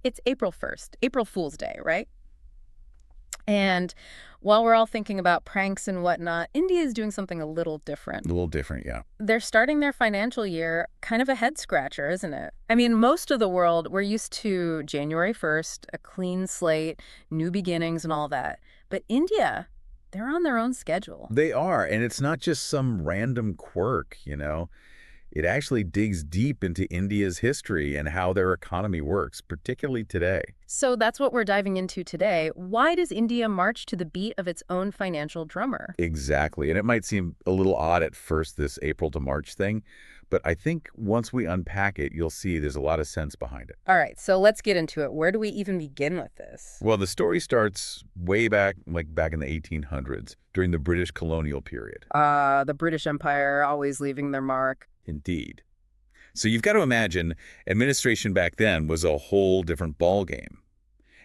It's April 1st, April Fool's Day, right? And while we're all thinking about pranks and whatnot, India is doing something a little different. A little different, yeah. They're starting their financial year kind of a head scratcher, isn't it? I mean, most of the world, we're used to January 1st, a clean slate, new beginnings and all that. But India, they're on their own schedule. They are, and it's not just some random quirk. It actually digs deep into India's history and how their economy works, particularly today. So that's what we're diving into today. Why does India march to the beat of its own financial drummer? Exactly. And it might seem a little odd at first, this April to March thing, but I think once we unpack it, you'll see there's a lot of sense behind it. All right, so let's get into it. Where do we even begin with this? Well, the story starts way back, like back in the 1800s, during the British colonial period. The British Empire always leaving their mark. Indeed. So you've got to imagine administration back then was a whole different ballgame.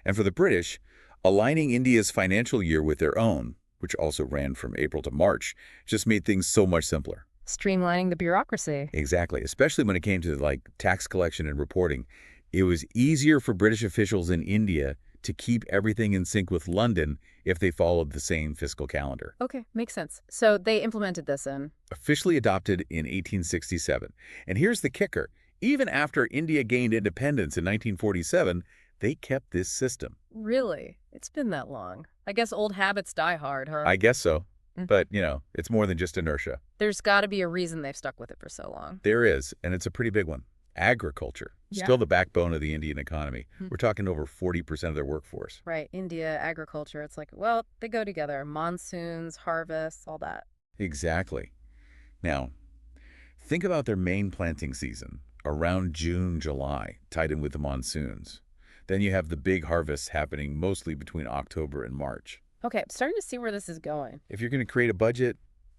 And for the British, aligning India's financial year with their own, which also ran from April to March, just made things so much simpler. Streamlining the bureaucracy. Exactly, especially when it came to like tax collection and reporting. It was easier for British officials in India to keep everything in sync with London if they followed the same fiscal calendar. Okay, makes sense. So they implemented this in. Officially adopted in 1867. And here's the kicker. Even after India gained independence in 1947, they kept this system. Really? It's been that long. I guess old habits die hard, huh? I guess so. Mm. But, it's more than just inertia. There's got to be a reason they've stuck with it for so long. There is, and it's a pretty big one. Agriculture. Yeah. Still the backbone of the Indian economy. Hmm. We're talking over 40% of their workforce. Right, India, agriculture. It's like, well, they go together. Monsoons, harvests, all that. Exactly. Now, think about their main planting season, around June, July, tied in with the monsoons. Then you have the big harvests happening mostly between October and March. Okay, I'm starting to see where this is going. If you're going to create a budget,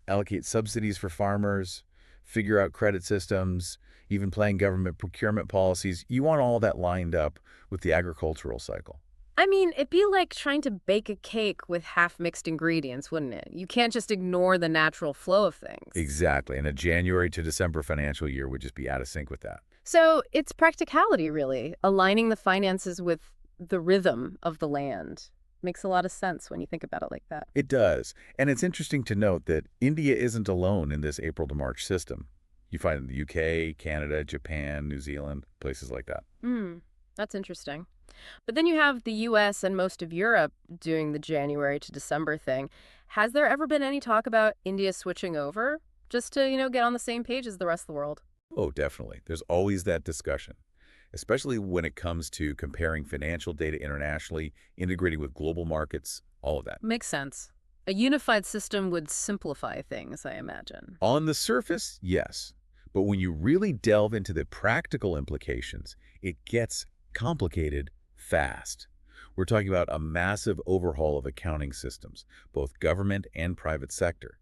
allocate subsidies for farmers, figure out credit systems, even plan government procurement policies, you want all that lined up with the agricultural cycle. I mean, it'd be like trying to bake a cake with half-mixed ingredients, wouldn't it? You can't just ignore the natural flow of things. Exactly, and a January to December financial year would just be out of sync with that. So it's practicality, really, aligning the finances with the rhythm of the land. Makes a lot of sense when you think about it like that. It does, and it's interesting to note that India isn't alone in this April to March system. You find it in the UK, Canada, Japan, New Zealand, places like that. That's interesting. But then you have the US and most of Europe doing the January to December thing. Has there ever been any talk about India switching over just to, get on the same page as the rest of the world? Oh, definitely. There's always that discussion, especially when it comes to comparing financial data internationally, integrating with global markets, all of that. Makes sense. A unified system would simplify things, I imagine. On the surface, yes. But when you really delve into the practical implications, it gets complicated fast. We're talking about a massive overhaul of accounting systems, both government and private sector.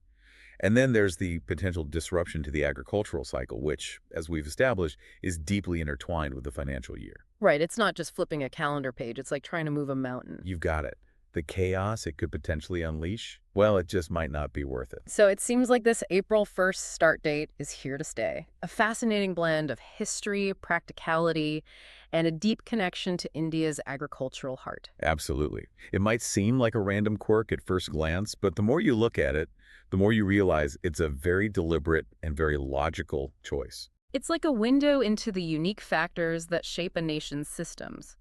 And then there's the potential disruption to the agricultural cycle, which, as we've established, is deeply intertwined with the financial year. Right, it's not just flipping a calendar page. It's like trying to move a mountain. You've got it. The chaos it could potentially unleash, well, it just might not be worth it. So it seems like this April 1st start date is here to stay. A fascinating blend of history, practicality, and a deep connection to India's agricultural heart. Absolutely. It might seem like a random quirk at first glance, but the more you look at it, the more you realize it's a very deliberate and very logical choice. It's like a window into the unique factors that shape a nation's systems.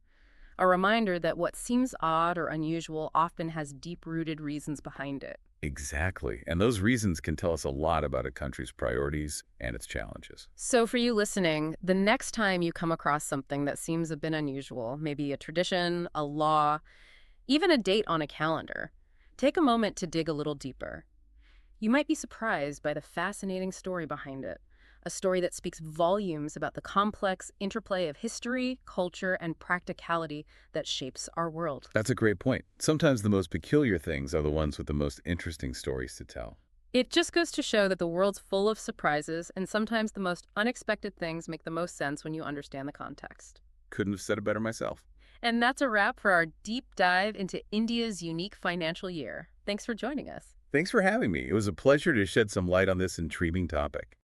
A reminder that what seems odd or unusual often has deep-rooted reasons behind it. Exactly. And those reasons can tell us a lot about a country's priorities and its challenges. So for you listening, the next time you come across something that seems a bit unusual, maybe a tradition, a law, even a date on a calendar, take a moment to dig a little deeper. You might be surprised by the fascinating story behind it. A story that speaks volumes about the complex interplay of history, culture, and practicality that shapes our world. That's a great point. Sometimes the most peculiar things are the ones with the most interesting stories to tell. It just goes to show that the world's full of surprises, and sometimes the most unexpected things make the most sense when you understand the context. Couldn't have said it better myself. And that's a wrap for our deep dive into India's unique financial year. Thanks for joining us. Thanks for having me. It was a pleasure to shed some light on this intriguing topic.